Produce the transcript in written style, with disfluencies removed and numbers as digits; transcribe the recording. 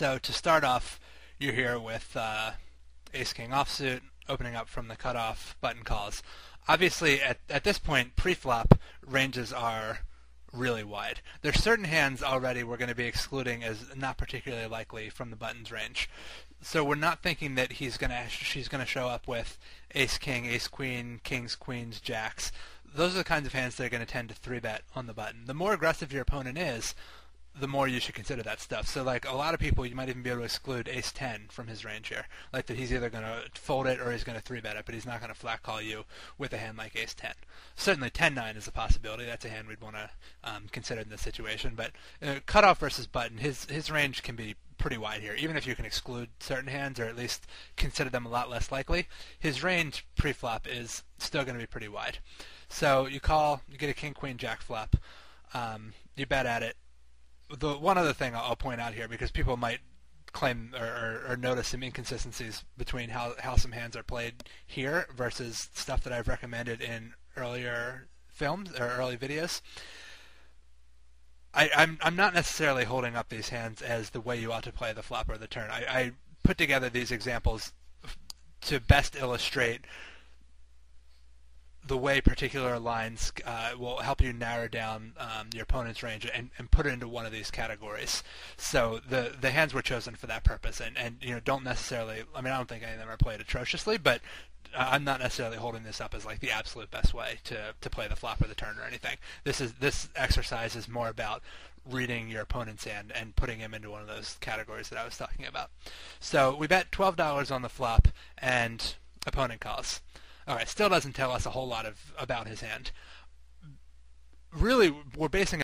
So to start off, you're here with ace-king offsuit, opening up from the cutoff, button calls. Obviously, at this point, pre-flop, ranges are really wide. There's certain hands already we're going to be excluding as not particularly likely from the button's range. So we're not thinking that she's going to show up with ace-king, ace-queen, kings, queens, jacks. Those are the kinds of hands that are going to tend to 3-bet on the button. The more aggressive your opponent is, the more you should consider that stuff. So like a lot of people, you might even be able to exclude ace-10 from his range here. Like that he's either going to fold it or he's going to 3-bet it, but he's not going to flat call you with a hand like ace-10. Certainly 10-9 is a possibility. That's a hand we'd want to consider in this situation. But cutoff versus button, his range can be pretty wide here. Even if you can exclude certain hands or at least consider them a lot less likely, his range pre-flop is still going to be pretty wide. So you call, you get a king, queen, jack flop, you bet at it. The one other thing I'll point out here, because people might claim or notice some inconsistencies between how some hands are played here versus stuff that I've recommended in earlier films or early videos. I'm not necessarily holding up these hands as the way you ought to play the flop or the turn. I put together these examples to best illustrate the way particular lines will help you narrow down your opponent's range and put it into one of these categories. So the hands were chosen for that purpose, and don't necessarily. I mean, I don't think any of them are played atrociously, but I'm not necessarily holding this up as like the absolute best way to play the flop or the turn or anything. This exercise is more about reading your opponent's hand and putting him into one of those categories that I was talking about. So we bet $12 on the flop, and opponent calls. All right, still doesn't tell us a whole lot about his hand. Really, we're basing